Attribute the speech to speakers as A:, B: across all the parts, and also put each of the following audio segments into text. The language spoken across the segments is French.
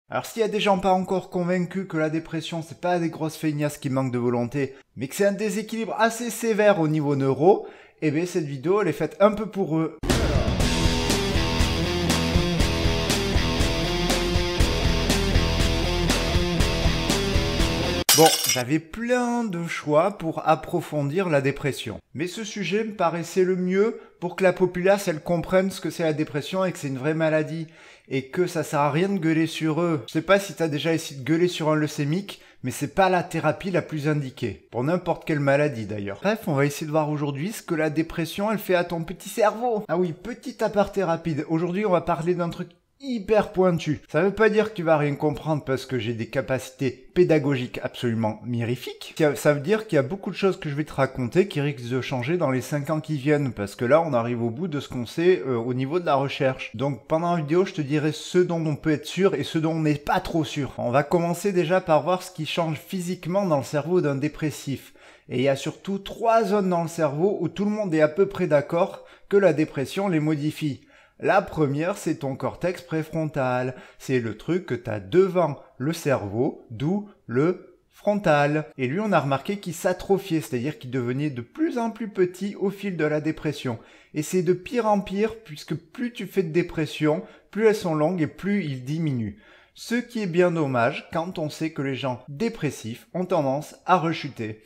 A: Alors s'il y a des gens pas encore convaincus que la dépression c'est pas des grosses feignasses qui manquent de volonté, mais que c'est un déséquilibre assez sévère au niveau neuro, eh bien cette vidéo elle est faite un peu pour eux. Bon, j'avais plein de choix pour approfondir la dépression. Mais ce sujet me paraissait le mieux pour que la populace, elle comprenne ce que c'est la dépression et que c'est une vraie maladie. Et que ça sert à rien de gueuler sur eux. Je sais pas si t'as déjà essayé de gueuler sur un leucémique, mais c'est pas la thérapie la plus indiquée. Pour n'importe quelle maladie d'ailleurs. Bref, on va essayer de voir aujourd'hui ce que la dépression, elle fait à ton petit cerveau. Ah oui, petit aparté rapide. Aujourd'hui, on va parler d'un truc hyper pointu. Ça veut pas dire que tu vas rien comprendre parce que j'ai des capacités pédagogiques absolument mirifiques. Ça veut dire qu'il y a beaucoup de choses que je vais te raconter qui risquent de changer dans les 5 ans qui viennent parce que là on arrive au bout de ce qu'on sait au niveau de la recherche. Donc pendant la vidéo je te dirai ce dont on peut être sûr et ce dont on n'est pas trop sûr. On va commencer déjà par voir ce qui change physiquement dans le cerveau d'un dépressif. Et il y a surtout 3 zones dans le cerveau où tout le monde est à peu près d'accord que la dépression les modifie. La première, c'est ton cortex préfrontal. C'est le truc que t'as devant le cerveau, d'où le frontal. Et lui, on a remarqué qu'il s'atrophiait, c'est-à-dire qu'il devenait de plus en plus petit au fil de la dépression. Et c'est de pire en pire, puisque plus tu fais de dépression, plus elles sont longues et plus il diminue. Ce qui est bien dommage quand on sait que les gens dépressifs ont tendance à rechuter.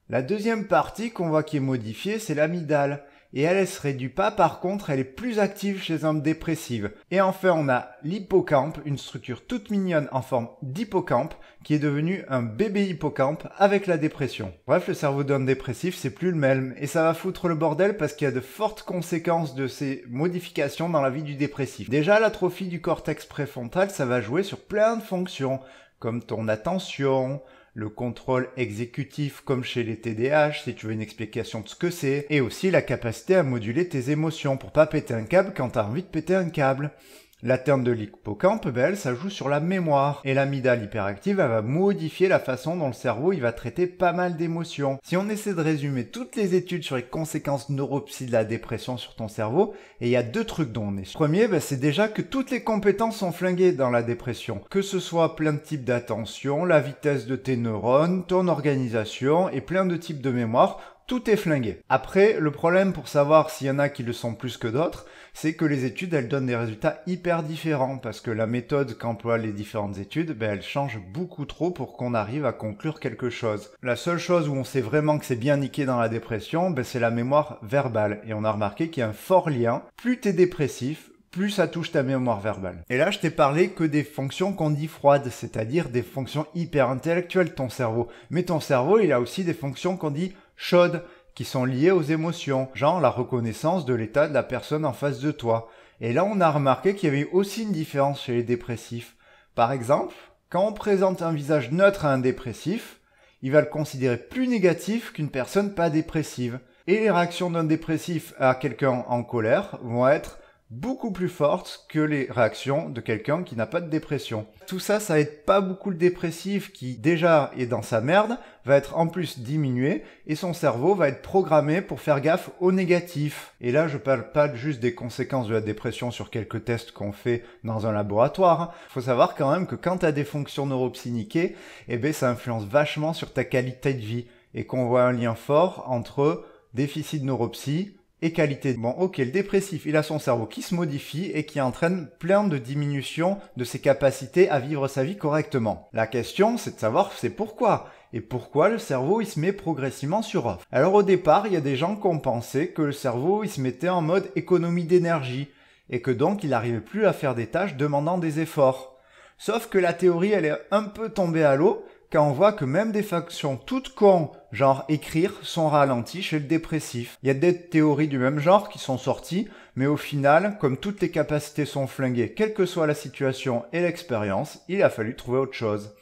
A: La deuxième partie qu'on voit qui est modifiée, c'est l'amygdale. Et elle se réduit pas, par contre, elle est plus active chez un dépressif. Et enfin, on a l'hippocampe, une structure toute mignonne en forme d'hippocampe, qui est devenu un bébé hippocampe avec la dépression. Bref, le cerveau d'un dépressif, c'est plus le même. Et ça va foutre le bordel parce qu'il y a de fortes conséquences de ces modifications dans la vie du dépressif. Déjà, l'atrophie du cortex préfrontal, ça va jouer sur plein de fonctions, comme ton attention, le contrôle exécutif comme chez les TDAH, si tu veux une explication de ce que c'est, et aussi la capacité à moduler tes émotions pour pas péter un câble quand t'as envie de péter un câble. L'atteinte de l'hippocampe, elle, ça joue sur la mémoire. Et l'amygdale hyperactive, elle va modifier la façon dont le cerveau il va traiter pas mal d'émotions. Si on essaie de résumer toutes les études sur les conséquences neuropsy de la dépression sur ton cerveau, et il y a 2 trucs dont on est sûr. Le premier, c'est déjà que toutes les compétences sont flinguées dans la dépression. Que ce soit plein de types d'attention, la vitesse de tes neurones, ton organisation et plein de types de mémoire, tout est flingué. Après, le problème pour savoir s'il y en a qui le sont plus que d'autres, c'est que les études, elles donnent des résultats hyper différents parce que la méthode qu'emploient les différentes études, elle change beaucoup trop pour qu'on arrive à conclure quelque chose. La seule chose où on sait vraiment que c'est bien niqué dans la dépression, c'est la mémoire verbale. Et on a remarqué qu'il y a un fort lien. Plus t'es dépressif, plus ça touche ta mémoire verbale. Et là, je t'ai parlé que des fonctions qu'on dit froides, c'est-à-dire des fonctions hyper intellectuelles de ton cerveau. Mais ton cerveau, il a aussi des fonctions qu'on dit chaudes, qui sont liées aux émotions, genre la reconnaissance de l'état de la personne en face de toi. Et là, on a remarqué qu'il y avait aussi une différence chez les dépressifs. Par exemple, quand on présente un visage neutre à un dépressif, il va le considérer plus négatif qu'une personne pas dépressive. Et les réactions d'un dépressif à quelqu'un en colère vont être beaucoup plus fortes que les réactions de quelqu'un qui n'a pas de dépression. Tout ça, ça aide pas beaucoup le dépressif qui déjà est dans sa merde, va être en plus diminué et son cerveau va être programmé pour faire gaffe au négatif. Et là, je parle pas juste des conséquences de la dépression sur quelques tests qu'on fait dans un laboratoire. Faut savoir quand même que quand tu as des fonctions neuropsychiques, ça influence vachement sur ta qualité de vie et qu'on voit un lien fort entre déficit neuropsy et qualité. Bon, ok, le dépressif, il a son cerveau qui se modifie et qui entraîne plein de diminutions de ses capacités à vivre sa vie correctement. La question, c'est de savoir c'est pourquoi. Et pourquoi le cerveau, il se met progressivement sur off. Alors au départ, il y a des gens qui ont pensé que le cerveau, il se mettait en mode économie d'énergie et que donc il n'arrivait plus à faire des tâches demandant des efforts. Sauf que la théorie, elle est un peu tombée à l'eau quand on voit que même des fonctions toutes cons, genre écrire, sont ralenties chez le dépressif. Il y a des théories du même genre qui sont sorties, mais au final, comme toutes les capacités sont flinguées, quelle que soit la situation et l'expérience, il a fallu trouver autre chose.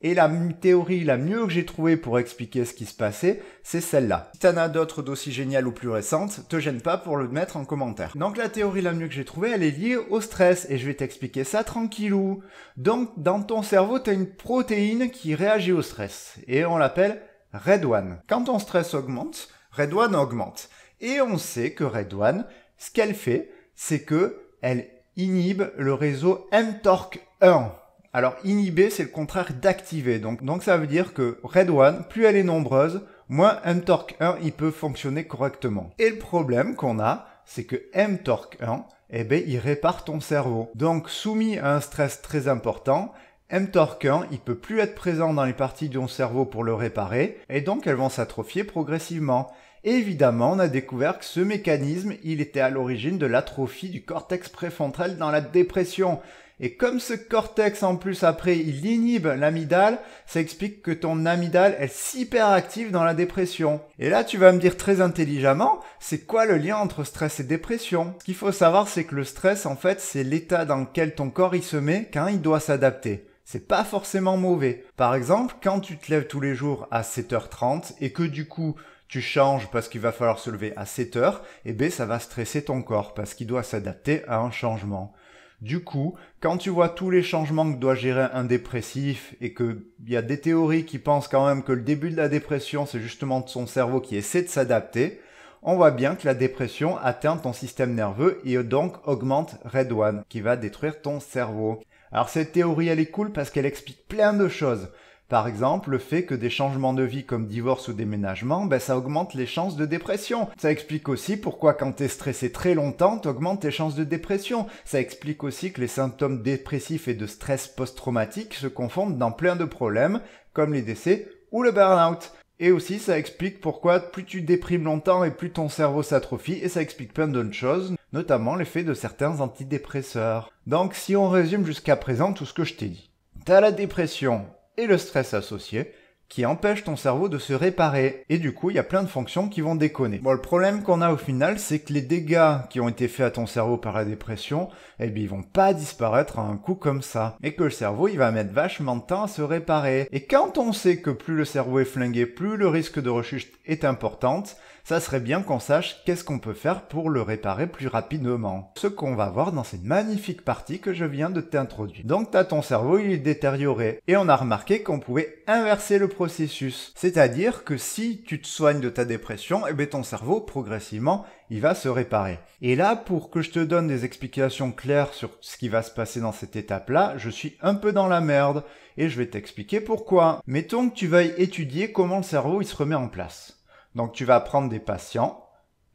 A: Et la théorie la mieux que j'ai trouvée pour expliquer ce qui se passait, c'est celle-là. Si t'en as d'autres d'aussi géniales ou plus récentes, te gêne pas pour le mettre en commentaire. Donc la théorie la mieux que j'ai trouvée, elle est liée au stress, et je vais t'expliquer ça tranquillou. Donc dans ton cerveau, t'as une protéine qui réagit au stress, et on l'appelle RED1. Quand ton stress augmente, RED1 augmente. Et on sait que RED1, ce qu'elle fait, c'est que elle inhibe le réseau mTORC1. Alors inhiber, c'est le contraire d'activer. Donc ça veut dire que RED1, plus elle est nombreuse, moins mTORC1 il peut fonctionner correctement. Et le problème qu'on a, c'est que mTORC1, eh ben, il répare ton cerveau. Donc soumis à un stress très important, mTORC1, il peut plus être présent dans les parties de ton cerveau pour le réparer, et donc elles vont s'atrophier progressivement. Et évidemment, on a découvert que ce mécanisme, il était à l'origine de l'atrophie du cortex préfrontal dans la dépression. Et comme ce cortex en plus après il inhibe l'amygdale, ça explique que ton amygdale est hyperactive dans la dépression. Et là tu vas me dire très intelligemment, c'est quoi le lien entre stress et dépression? Ce qu'il faut savoir c'est que le stress en fait c'est l'état dans lequel ton corps il se met quand il doit s'adapter. C'est pas forcément mauvais. Par exemple, quand tu te lèves tous les jours à 7h30 et que du coup tu changes parce qu'il va falloir se lever à 7h, eh ben ça va stresser ton corps parce qu'il doit s'adapter à un changement. Du coup, quand tu vois tous les changements que doit gérer un dépressif et qu'il y a des théories qui pensent quand même que le début de la dépression, c'est justement son cerveau qui essaie de s'adapter, on voit bien que la dépression atteint ton système nerveux et donc augmente RED1, qui va détruire ton cerveau. Alors cette théorie, elle est cool parce qu'elle explique plein de choses. Par exemple, le fait que des changements de vie comme divorce ou déménagement, ça augmente les chances de dépression. Ça explique aussi pourquoi quand t'es stressé très longtemps, t'augmentes tes chances de dépression. Ça explique aussi que les symptômes dépressifs et de stress post-traumatique se confondent dans plein de problèmes, comme les décès ou le burn-out. Et aussi, ça explique pourquoi plus tu déprimes longtemps et plus ton cerveau s'atrophie, et ça explique plein d'autres choses, notamment l'effet de certains antidépresseurs. Donc, si on résume jusqu'à présent tout ce que je t'ai dit. T'as la dépression et le stress associé qui empêchent ton cerveau de se réparer. Et du coup, il y a plein de fonctions qui vont déconner. Bon, le problème qu'on a au final, c'est que les dégâts qui ont été faits à ton cerveau par la dépression, eh bien, ils vont pas disparaître à un coup comme ça. Et que le cerveau, il va mettre vachement de temps à se réparer. Et quand on sait que plus le cerveau est flingué, plus le risque de rechute est importante, ça serait bien qu'on sache qu'est-ce qu'on peut faire pour le réparer plus rapidement. Ce qu'on va voir dans cette magnifique partie que je viens de t'introduire. Donc t'as ton cerveau, il est détérioré. Et on a remarqué qu'on pouvait inverser le processus. C'est-à-dire que si tu te soignes de ta dépression, eh bien ton cerveau, progressivement, il va se réparer. Et là, pour que je te donne des explications claires sur ce qui va se passer dans cette étape-là, je suis un peu dans la merde. Et je vais t'expliquer pourquoi. Mettons que tu veuilles étudier comment le cerveau il se remet en place. Donc tu vas prendre des patients,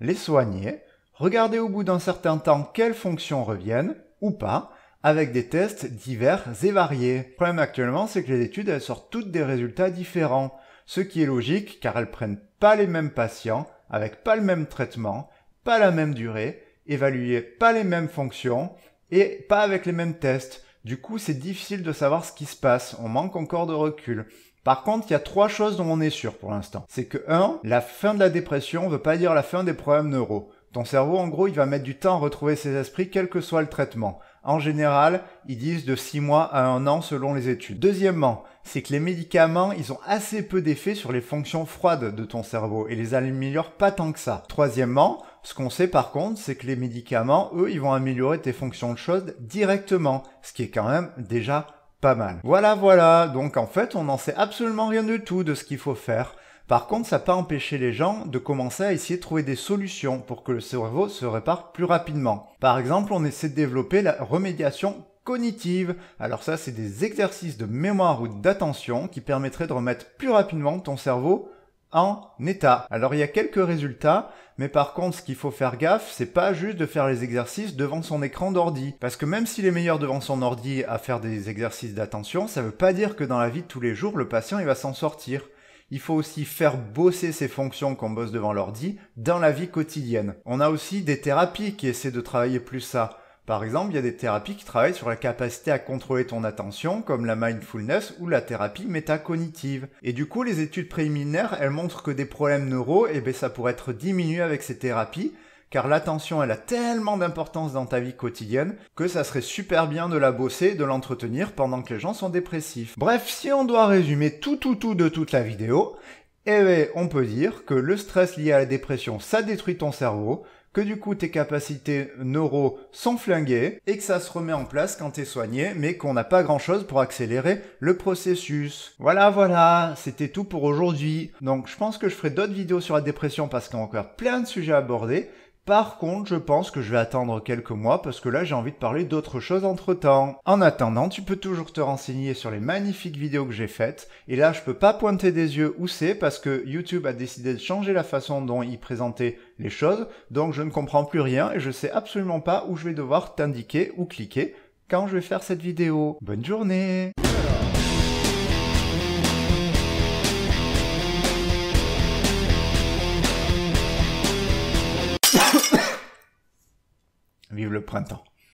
A: les soigner, regarder au bout d'un certain temps quelles fonctions reviennent, ou pas, avec des tests divers et variés. Le problème actuellement, c'est que les études, elles sortent toutes des résultats différents. Ce qui est logique, car elles prennent pas les mêmes patients, avec pas le même traitement, pas la même durée, évaluer pas les mêmes fonctions, et pas avec les mêmes tests. Du coup, c'est difficile de savoir ce qui se passe, on manque encore de recul. Par contre, il y a 3 choses dont on est sûr pour l'instant. C'est que 1, la fin de la dépression ne veut pas dire la fin des problèmes neuro. Ton cerveau, en gros, il va mettre du temps à retrouver ses esprits, quel que soit le traitement. En général, ils disent de 6 mois à 1 an selon les études. Deuxièmement, c'est que les médicaments, ils ont assez peu d'effet sur les fonctions froides de ton cerveau et les améliorent pas tant que ça. Troisièmement, ce qu'on sait par contre, c'est que les médicaments, eux, ils vont améliorer tes fonctions de chaude directement, ce qui est quand même déjà pas mal. Voilà, donc en fait, on n'en sait absolument rien du tout de ce qu'il faut faire. Par contre, ça n'a pas empêché les gens de commencer à essayer de trouver des solutions pour que le cerveau se répare plus rapidement. Par exemple, on essaie de développer la remédiation cognitive. Alors ça, c'est des exercices de mémoire ou d'attention qui permettraient de remettre plus rapidement ton cerveau en état. Alors il y a quelques résultats, mais par contre ce qu'il faut faire gaffe, c'est pas juste de faire les exercices devant son écran d'ordi. Parce que même s'il est meilleur devant son ordi à faire des exercices d'attention, ça veut pas dire que dans la vie de tous les jours, le patient il va s'en sortir. Il faut aussi faire bosser ces fonctions qu'on bosse devant l'ordi dans la vie quotidienne. On a aussi des thérapies qui essaient de travailler plus ça. Par exemple, il y a des thérapies qui travaillent sur la capacité à contrôler ton attention, comme la mindfulness ou la thérapie métacognitive. Et du coup, les études préliminaires, elles montrent que des problèmes neuro, ça pourrait être diminué avec ces thérapies, car l'attention, elle a tellement d'importance dans ta vie quotidienne que ça serait super bien de la bosser, de l'entretenir pendant que les gens sont dépressifs. Bref, si on doit résumer tout de toute la vidéo, on peut dire que le stress lié à la dépression, ça détruit ton cerveau, que du coup tes capacités neuro sont flinguées et que ça se remet en place quand t'es soigné, mais qu'on n'a pas grand chose pour accélérer le processus. Voilà, c'était tout pour aujourd'hui. Donc je pense que je ferai d'autres vidéos sur la dépression parce qu'il y a encore plein de sujets à aborder. Par contre, je pense que je vais attendre quelques mois parce que là, j'ai envie de parler d'autre chose entre temps. En attendant, tu peux toujours te renseigner sur les magnifiques vidéos que j'ai faites. Et là, je peux pas pointer des yeux où c'est parce que YouTube a décidé de changer la façon dont il présentait les choses. Donc, je ne comprends plus rien et je sais absolument pas où je vais devoir t'indiquer ou cliquer quand je vais faire cette vidéo. Bonne journée! Vive le printemps.